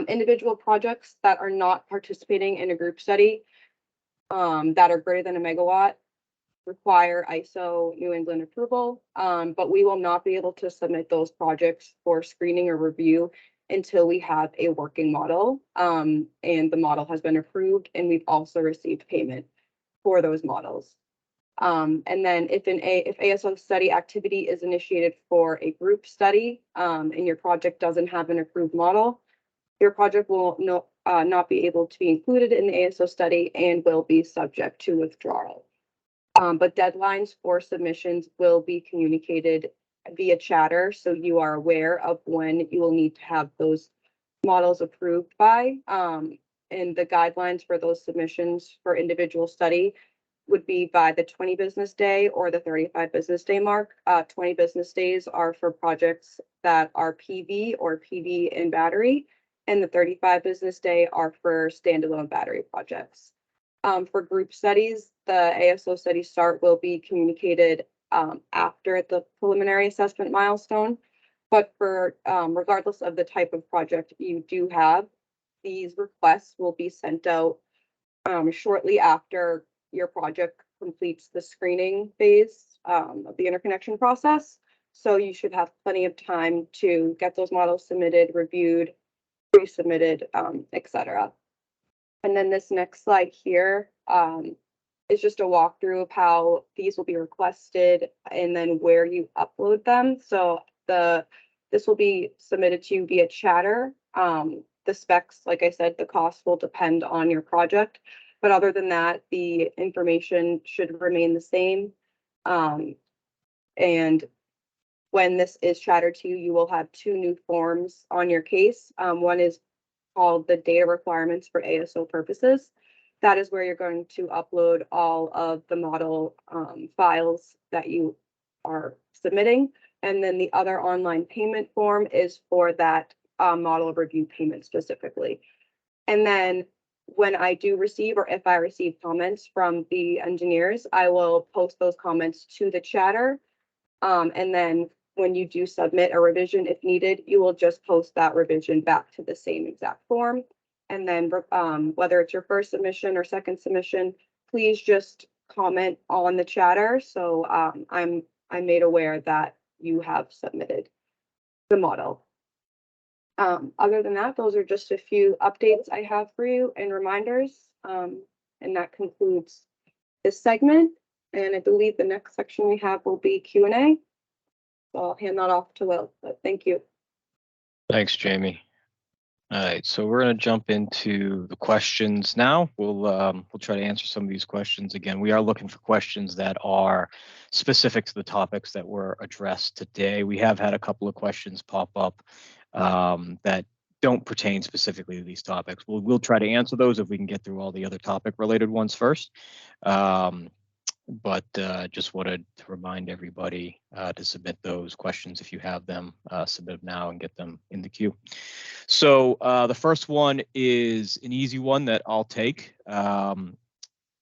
Individual projects that are not participating in a group study that are greater than a megawatt require ISO New England approval, but we will not be able to submit those projects for screening or review until we have a working model and the model has been approved, and we've also received payment for those models. And then if ASO study activity is initiated for a group study and your project doesn't have an approved model, your project will not be able to be included in the ASO study and will be subject to withdrawal. But deadlines for submissions will be communicated via chatter, so you are aware of when you will need to have those models approved by. And the guidelines for those submissions for individual study would be by the 20 business day or the 35 business day mark. 20 business days are for projects that are PV or PV and battery, and the 35 business day are for standalone battery projects. For group studies, the ASO study start will be communicated after the preliminary assessment milestone. But for regardless of the type of project you do have, these requests will be sent out shortly after your project completes the screening phase of the interconnection process. So you should have plenty of time to get those models submitted, reviewed, pre-submitted, etc. And then this next slide here is just a walkthrough of how these will be requested and then where you upload them. So this will be submitted to you via Chatter. The specs, like I said, the cost will depend on your project. But other than that, the information should remain the same. And when this is chattered to you, you will have 2 new forms on your case. One is called the data requirements for ASO purposes. That is where you're going to upload all of the model files that you are submitting. And then the other online payment form is for that model review payment specifically. And then when I do receive, or if I receive comments from the engineers, I will post those comments to the chatter. And then when you do submit a revision, if needed, you will just post that revision back to the same exact form. And then whether it's your first submission or second submission, please just comment on the chatter. So I'm made aware that you have submitted the model. Other than that, those are just a few updates I have for you and reminders. And that concludes this segment. And I believe the next section we have will be Q&A. So I'll hand that off to Will, but thank you. Thanks, Jamie. All right, so we're going to jump into the questions now. We'll try to answer some of these questions. Again, we are looking for questions that are specific to the topics that were addressed today. We have had a couple of questions pop up that don't pertain specifically to these topics. We'll try to answer those if we can get through all the other topic related ones first. But just wanted to remind everybody to submit those questions if you have them, submit them now and get them in the queue. So the first one is an easy one that I'll take,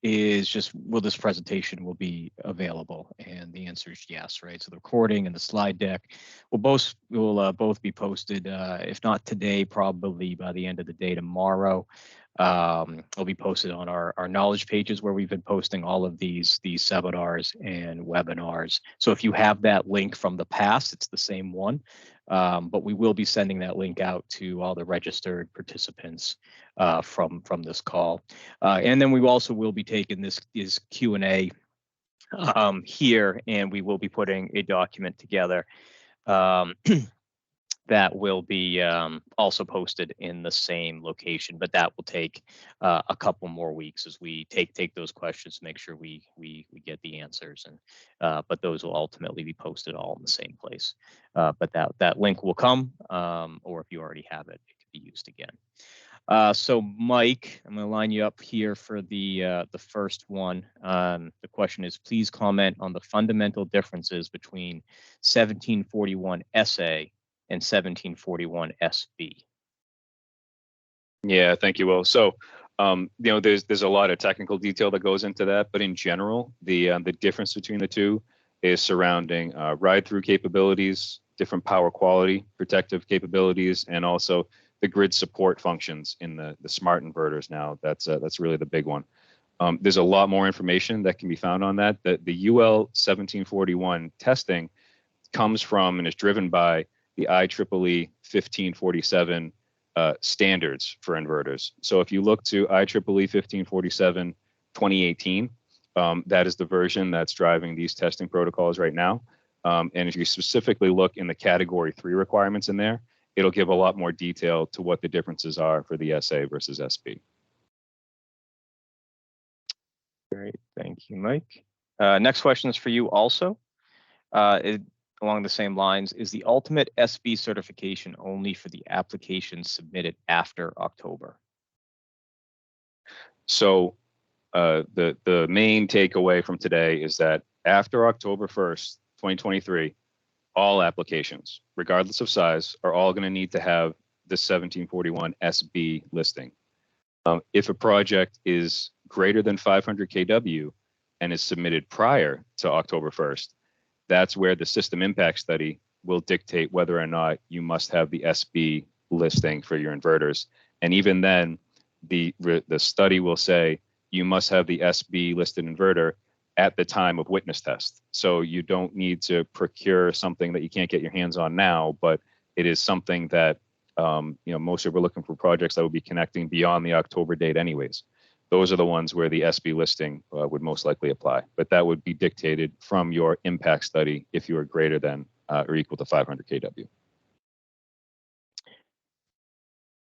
is just, will this presentation will be available? And the answer is yes, right? So the recording and the slide deck will both be posted, if not today, probably by the end of the day tomorrow. It'll be posted on our knowledge pages where we've been posting all of these seminars and webinars. So if you have that link from the past, it's the same one, but we will be sending that link out to all the registered participants from this call. And then we also will be taking this Q&A here, and we will be putting a document together that will be also posted in the same location, but that will take a couple more weeks as we take those questions, make sure we get the answers, and but those will ultimately be posted all in the same place. But that link will come, or if you already have it, it can be used again. So Mike, I'm going to line you up here for the first one. The question is, please comment on the fundamental differences between 1741 SA and 1741 SB. Yeah, thank you, Will. So, there's a lot of technical detail that goes into that, but in general, the difference between the two is surrounding ride-through capabilities, different power quality, protective capabilities, and also the grid support functions in the smart inverters. Now, that's really the big one. There's a lot more information that can be found on that. The UL 1741 testing comes from and is driven by the IEEE 1547 standards for inverters. So if you look to IEEE 1547 2018, that is the version that's driving these testing protocols right now. And if you specifically look in the category 3 requirements in there, it'll give a lot more detail to what the differences are for the SA versus SB. Great, thank you, Mike. Next question is for you also. Along the same lines, is the ultimate SB certification only for the applications submitted after October? So the main takeaway from today is that after October 1st, 2023, all applications, regardless of size, are all going to need to have the 1741 SB listing. If a project is greater than 500 kW and is submitted prior to October 1st, that's where the system impact study will dictate whether or not you must have the SB listing for your inverters. And even then, the study will say you must have the SB listed inverter at the time of witness test. So you don't need to procure something that you can't get your hands on now, but it is something that mostly we're looking for projects that will be connecting beyond the October date anyways. Those are the ones where the SB listing would most likely apply, but that would be dictated from your impact study if you are greater than or equal to 500 kW.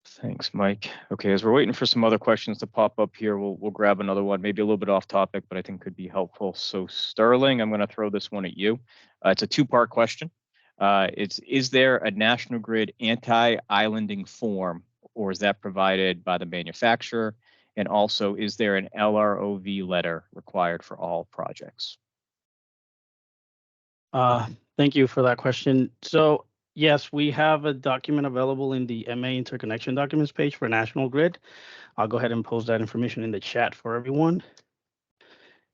Thanks, Mike. Okay, as we're waiting for some other questions to pop up here, we'll grab another one, maybe a little bit off topic, but I think could be helpful. So Sterling, I'm going to throw this one at you. It's a two-part question. Is there a National Grid anti-islanding form, or is that provided by the manufacturer? And also, is there an LROV letter required for all projects? Thank you for that question. So yes, we have a document available in the MA Interconnection documents page for National Grid. I'll go ahead and post that information in the chat for everyone.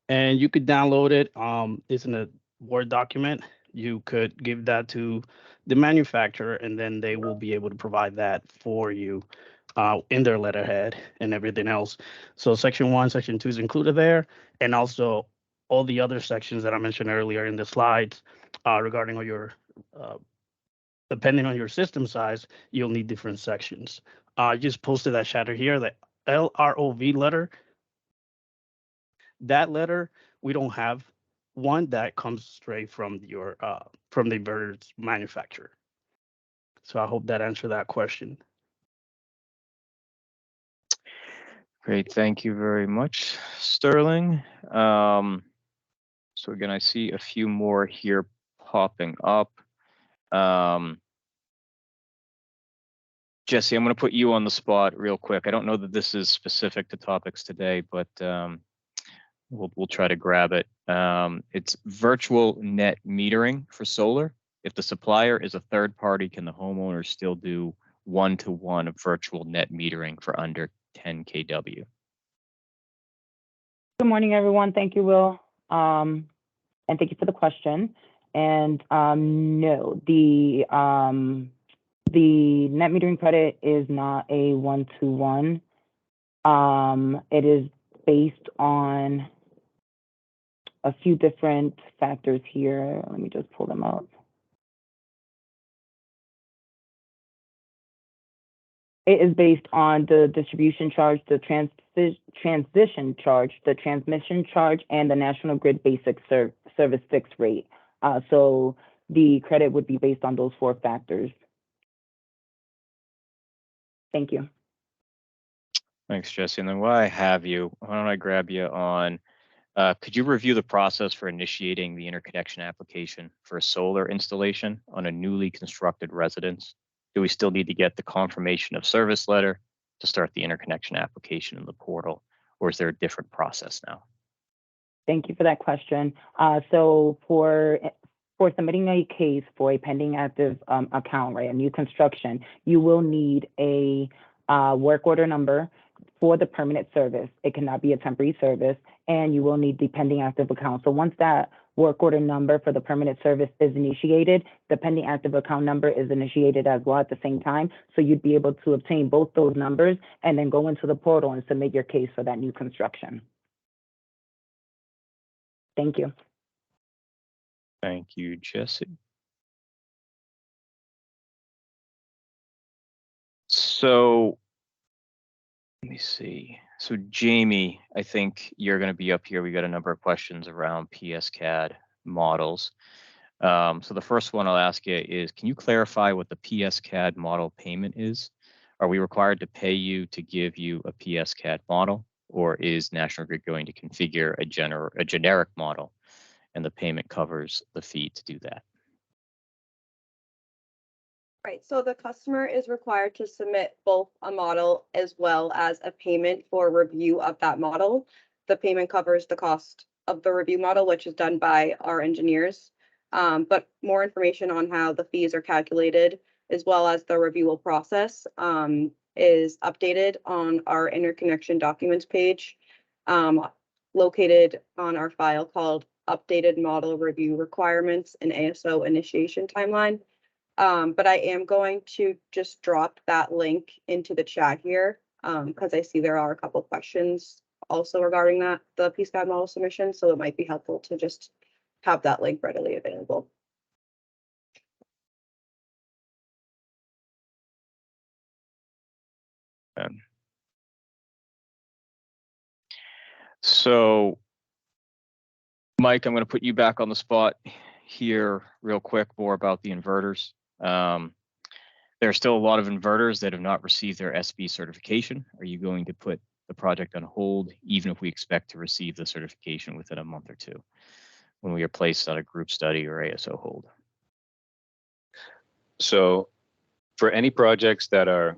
And you could download it. It's in a Word document. You could give that to the manufacturer, and then they will be able to provide that for you in their letterhead and everything else. So section 1, section 2 is included there, and also all the other sections that I mentioned earlier in the slides regarding all your, depending on your system size, you'll need different sections. I just posted that shatter here, the LROV letter. That letter, we don't have one that comes straight from your from the inverter's manufacturer. So I hope that answered that question. Great, thank you very much, Sterling. So again, I see a few more here popping up. Jesse, I'm going to put you on the spot real quick. I don't know that this is specific to topics today, but we'll try to grab it. It's virtual net metering for solar. If the supplier is a third party, can the homeowner still do one-to-one virtual net metering for under 10 kW? Good morning, everyone. Thank you, Will. And thank you for the question. And no, the net metering credit is not a one-to-one. It is based on a few different factors here. Let me just pull them out. It is based on the distribution charge, the transition charge, the transmission charge, and the National Grid Basic Service Fixed Rate. So the credit would be based on those 4 factors. Thank you. Thanks, Jesse. And then while I have you, why don't I grab you on, could you review the process for initiating the interconnection application for a solar installation on a newly constructed residence? Do we still need to get the confirmation of service letter to start the interconnection application in the portal, or is there a different process now? Thank you for that question. So for submitting a case for a pending active account, right, a new construction, you will need a work order number for the permanent service. It cannot be a temporary service, and you will need the pending active account. So once that work order number for the permanent service is initiated, the pending active account number is initiated as well at the same time. So you'd be able to obtain both those numbers and then go into the portal and submit your case for that new construction. Thank you. Thank you, Jesse. So let me see. So Jamie, I think you're going to be up here. We got a number of questions around PSCAD models. So the first one I'll ask you is, can you clarify what the PSCAD model payment is? Are we required to pay you to give you a PSCAD model, or is National Grid going to configure a generic model and the payment covers the fee to do that? Right, so the customer is required to submit both a model as well as a payment for review of that model. The payment covers the cost of the review model, which is done by our engineers. But more information on how the fees are calculated, as well as the review process, is updated on our interconnection documents page, located on our file called Updated Model Review Requirements and ASO Initiation Timeline. But I am going to just drop that link into the chat here because I see there are a couple of questions also regarding that, the PSCAD model submission. So it might be helpful to just have that link readily available. So, Mike, I'm going to put you back on the spot here real quick, more about the inverters. There are still a lot of inverters that have not received their SB certification. Are you going to put the project on hold, even if we expect to receive the certification within a month or two, when we are placed on a group study or ASO hold? So for any projects that are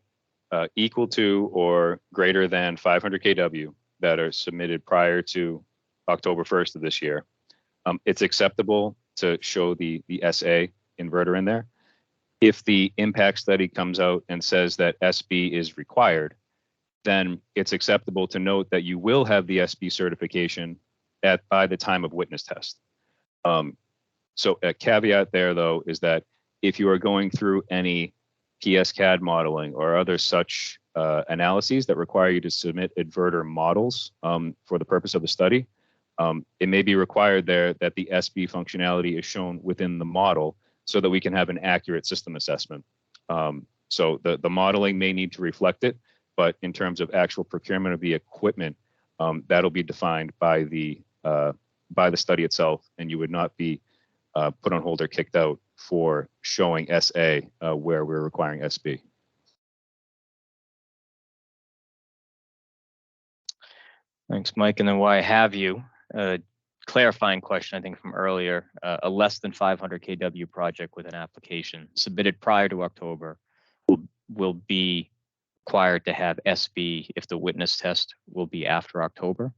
equal to or greater than 500 kW that are submitted prior to October 1st of this year, it's acceptable to show the SA inverter in there. If the impact study comes out and says that SB is required, then it's acceptable to note that you will have the SB certification by the time of witness test. So a caveat there, though, is that if you are going through any PSCAD modeling or other such analyses that require you to submit inverter models for the purpose of the study, it may be required there that the SB functionality is shown within the model so that we can have an accurate system assessment. So the modeling may need to reflect it, but in terms of actual procurement of the equipment, that'll be defined by the study itself, and you would not be put on hold or kicked out for showing SA where we're requiring SB. Thanks, Mike. And then while I have you, clarifying question, I think from earlier, a less than 500 kW project with an application submitted prior to October will be required to have SB if the witness test will be after October?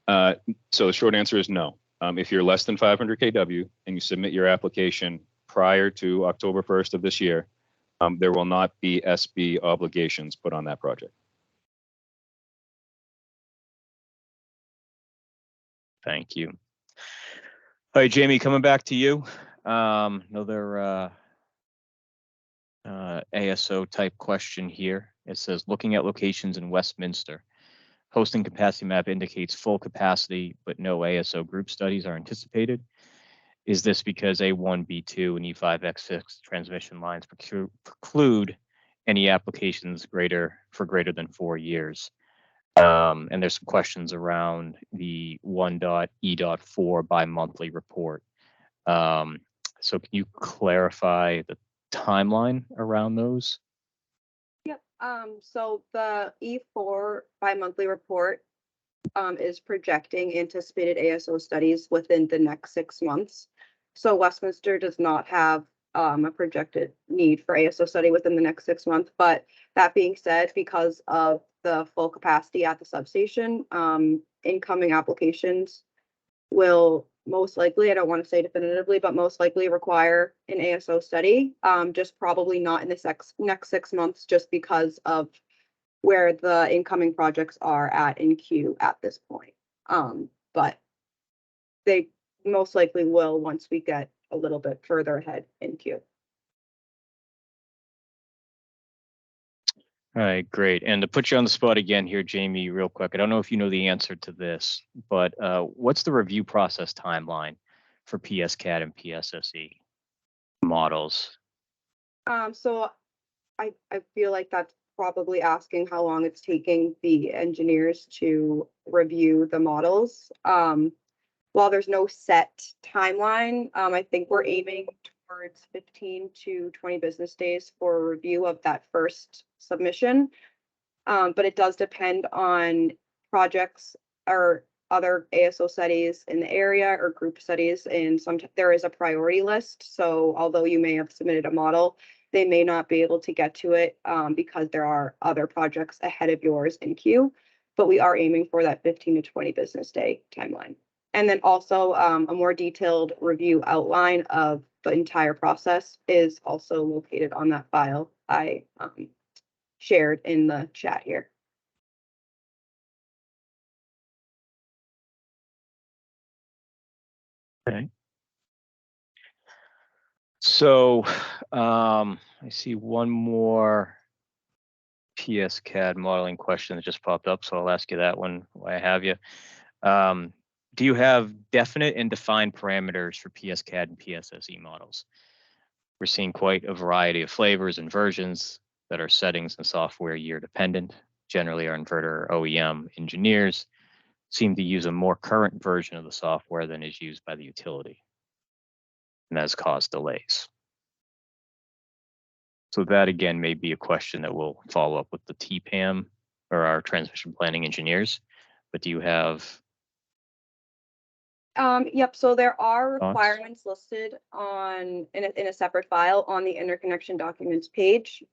So the short answer is no. If you're less than 500 kW and you submit your application prior to October 1st of this year, there will not be SB obligations put on that project. Thank you. All right, Jamie, coming back to you. Another ASO type question here. It says, looking at locations in Westminster, hosting capacity map indicates full capacity, but no ASO group studies are anticipated. Is this because A1, B2, and E5X6 transmission lines preclude any applications greater than 4 years? And there's some questions around the 1.E.4 bi-monthly report. So can you clarify the timeline around those? Yep. So the E4 bi-monthly report is projecting anticipated ASO studies within the next 6 months. So Westminster does not have a projected need for ASO study within the next 6 months. But that being said, because of the full capacity at the substation, incoming applications will most likely, I don't want to say definitively, but most likely require an ASO study, just probably not in the next 6 months, just because of where the incoming projects are in queue at this point. But they most likely will once we get a little bit further ahead in queue. All right, great. And to put you on the spot again here, Jamie, real quick, I don't know if you know the answer to this, but what's the review process timeline for PSCAD and PSSE models? So I feel like that's probably asking how long it's taking the engineers to review the models. While there's no set timeline, I think we're aiming towards 15 to 20 business days for review of that first submission. But it does depend on projects or other ASO studies in the area or group studies, and there is a priority list. So although you may have submitted a model, they may not be able to get to it because there are other projects ahead of yours in queue. But we are aiming for that 15 to 20 business day timeline. And then also a more detailed review outline of the entire process is also located on that file I shared in the chat here. Okay. So I see one more PSCAD modeling question that just popped up, so I'll ask you that one while I have you. Do you have definite and defined parameters for PSCAD and PSSE models? We're seeing quite a variety of flavors and versions. that are settings and software year dependent. Generally, our inverter OEM engineers seem to use a more current version of the software than is used by the utility, and that has caused delays. So that again may be a question that we'll follow up with the TPAM or our transmission planning engineers. But do you have Yep, so there are Thoughts? requirements listed in a separate file on the interconnection documents page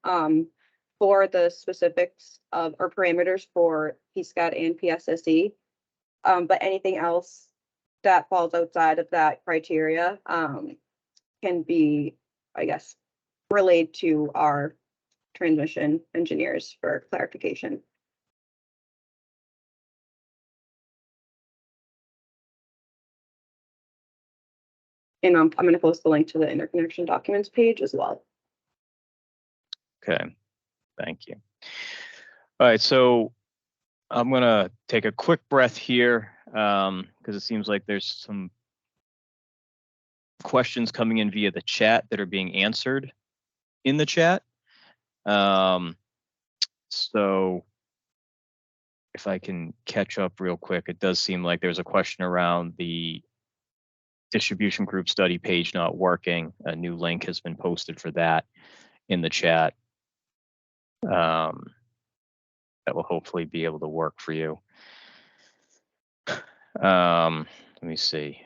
for the specifics of or parameters for PSCAD and PSSE. But anything else that falls outside of that criteria can be, I guess, relayed to our transmission engineers for clarification. And I'm going to post the link to the interconnection documents page as well. Okay, thank you. All right, so I'm gonna take a quick breath here because it seems like there's some questions coming in via the chat that are being answered in the chat. So if I can catch up real quick, it does seem like there's a question around the distribution group study page not working. A new link has been posted for that in the chat. That will hopefully be able to work for you. Let me see.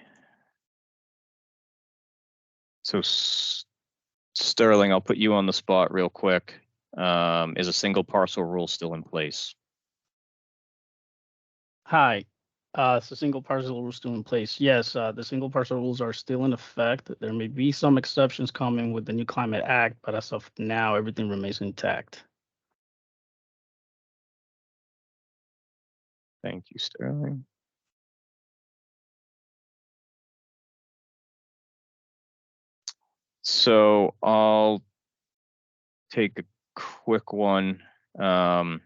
So Sterling, I'll put you on the spot real quick. Is a single parcel rule still in place? Hi, so single parcel rules still in place. Yes, the single parcel rules are still in effect. There may be some exceptions coming with the new Climate Act, but as of now, everything remains intact. Thank you, Sterling. So I'll take a quick one. It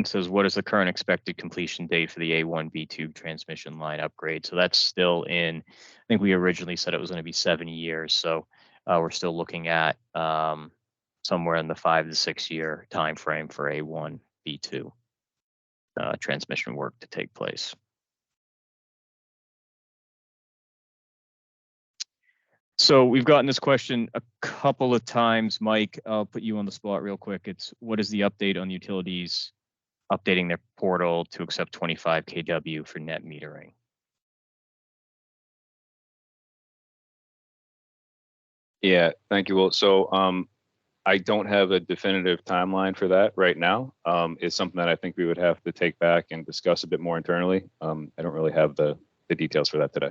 says, what is the current expected completion date for the A1, B2 transmission line upgrade? So that's still in, I think we originally said it was going to be 7 years. So we're still looking at somewhere in the 5 to 6 year time frame for A1, B2 transmission work to take place. So we've gotten this question a couple of times. Mike, I'll put you on the spot real quick. It's what is the update on utilities updating their portal to accept 25 kW for net metering? Yeah, thank you. Well, so I don't have a definitive timeline for that right now. It's something that I think we would have to take back and discuss a bit more internally. I don't really have the details for that today.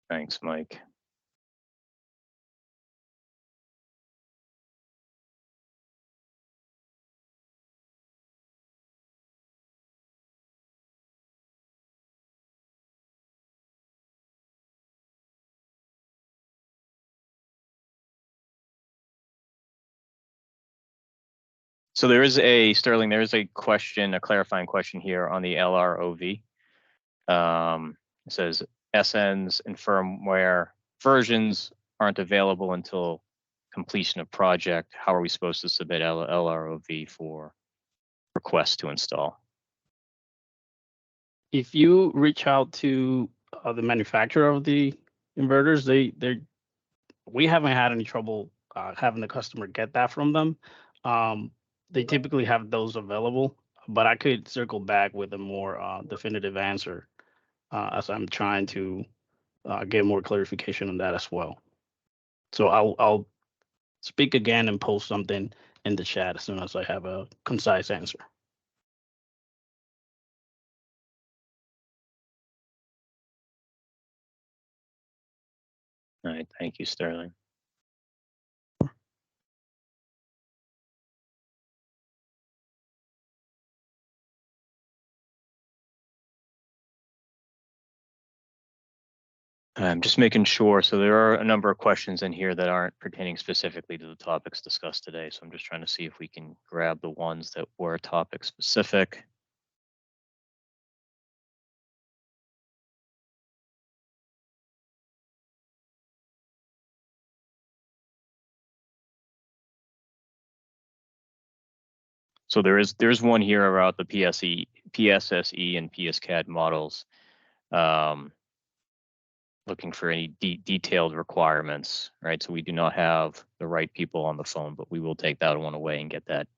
Thanks, Mike. So there is a, Sterling, there is a question, a clarifying question here on the LROV. It says SNs and firmware versions aren't available until completion of project. How are we supposed to submit LROV for requests to install? If you reach out to the manufacturer of the inverters, we haven't had any trouble having the customer get that from them. They typically have those available, but I could circle back with a more definitive answer as I'm trying to get more clarification on that as well. So I'll speak again and post something in the chat as soon as I have a concise answer. All right, thank you, Sterling. I'm just making sure. So there are a number of questions in here that aren't pertaining specifically to the topics discussed today. So I'm just trying to see if we can grab the ones that were topic specific. So there's one here about the PSSE and PSCAD models. Looking for any detailed requirements, right? So we do not have the right people on the phone, but we will take that one away and get that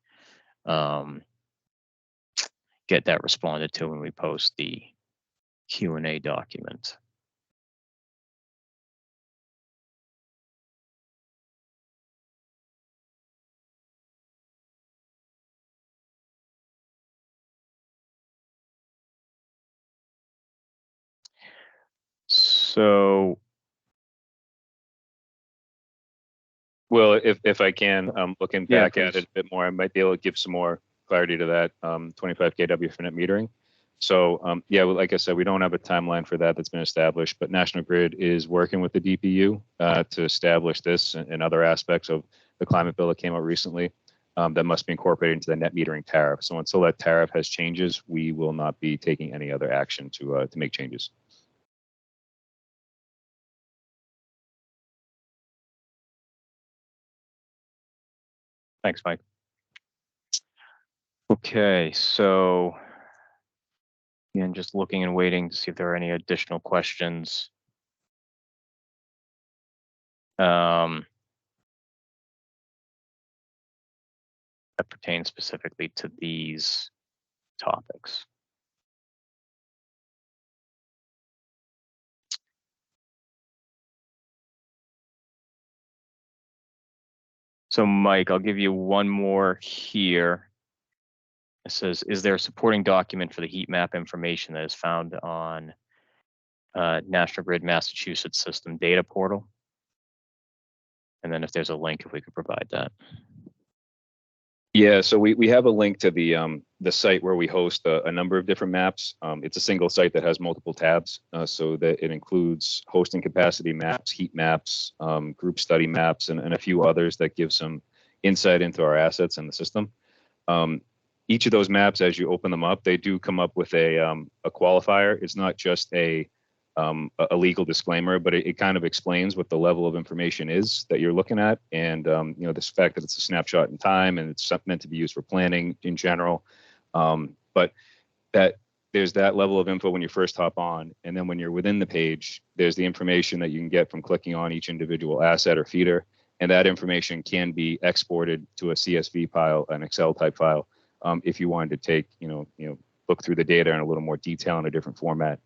responded to when we post the Q&A document. So, Well, if I can, looking Yeah, back at it a bit more, I might be able to give some more clarity to that 25 kW for net metering. So yeah, well, like I said, we don't have a timeline for that that's been established, but National Grid is working with the DPU to establish this and other aspects of the climate bill that came out recently that must be incorporated into the net metering tariff. So until that tariff has changes, we will not be taking any other action to make changes. thanks, Mike. Okay, so again, just looking and waiting to see if there are any additional questions. That pertain specifically to these topics. So Mike, I'll give you one more here. It says, is there a supporting document for the heat map information that is found on National Grid Massachusetts System Data Portal? And then if there's a link, if we could provide that. Yeah, so we have a link to the site where we host a number of different maps. It's a single site that has multiple tabs, so that it includes hosting capacity maps, heat maps, group study maps, and a few others that give some insight into our assets in the system. Each of those maps, as you open them up, they do come up with a qualifier. It's not just a legal disclaimer, but it kind of explains what the level of information is that you're looking at, and you know, this fact that it's a snapshot in time and it's meant to be used for planning in general. But that there's that level of info when you first hop on, and then when you're within the page, there's the information that you can get from clicking on each individual asset or feeder, and that information can be exported to a CSV file, an Excel type file, if you wanted to take, look through the data in a little more detail in a different format.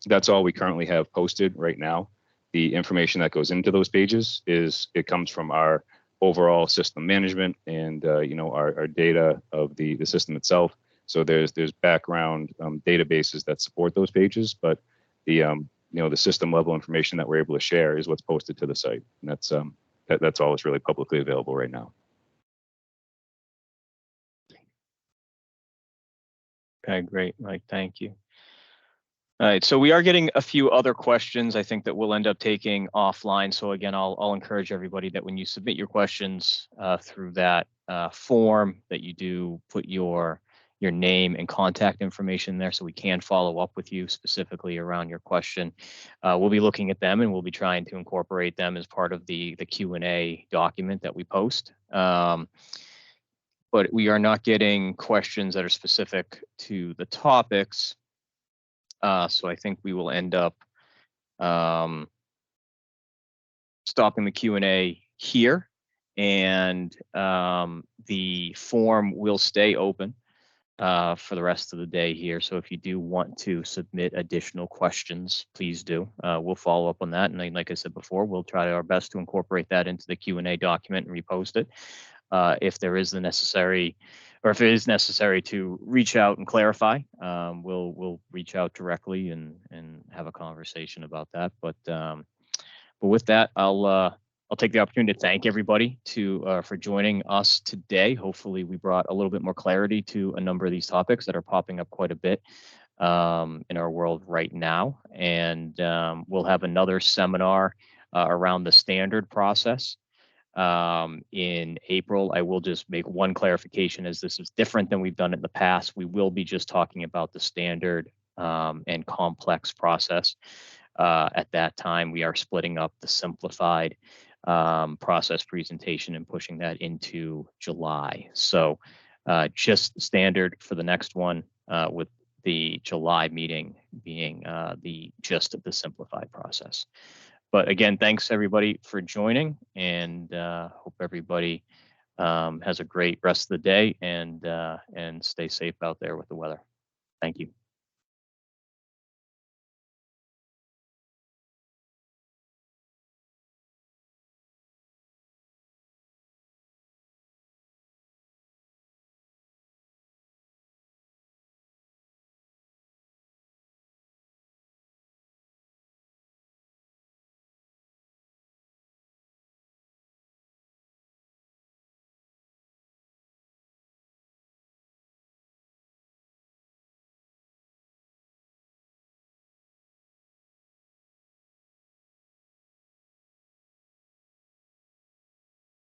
That's all we currently have posted right now. The information that goes into those pages it comes from our overall system management and our data of the system itself. So there's background databases that support those pages, but the the system level information that we're able to share is what's posted to the site, and that's all that's really publicly available right now. Okay, great, Mike, thank you. All right, so we are getting a few other questions, I think, that we'll end up taking offline. So again, I'll encourage everybody that when you submit your questions through that form, that you do put your name and contact information there so we can follow up with you specifically around your question. We'll be looking at them and we'll be trying to incorporate them as part of the Q&A document that we post. But we are not getting questions that are specific to the topics. So I think we will end up stopping the Q&A here, and the form will stay open for the rest of the day here. So if you do want to submit additional questions, please do. We'll follow up on that. And like I said before, we'll try our best to incorporate that into the Q&A document and repost it. If there is the necessary, or if it is necessary to reach out and clarify, we'll reach out directly and have a conversation about that. But with that, I'll take the opportunity to thank everybody for joining us today. Hopefully, we brought a little bit more clarity to a number of these topics that are popping up quite a bit in our world right now. And we'll have another seminar around the standard process in April. I will just make one clarification, as this is different than we've done in the past. We will be just talking about the standard and complex process. At that time, we are splitting up the simplified process presentation and pushing that into July. So just standard for the next one, with the July meeting being the gist of the simplified process. But again, thanks everybody for joining, and hope everybody has a great rest of the day, and stay safe out there with the weather. Thank you.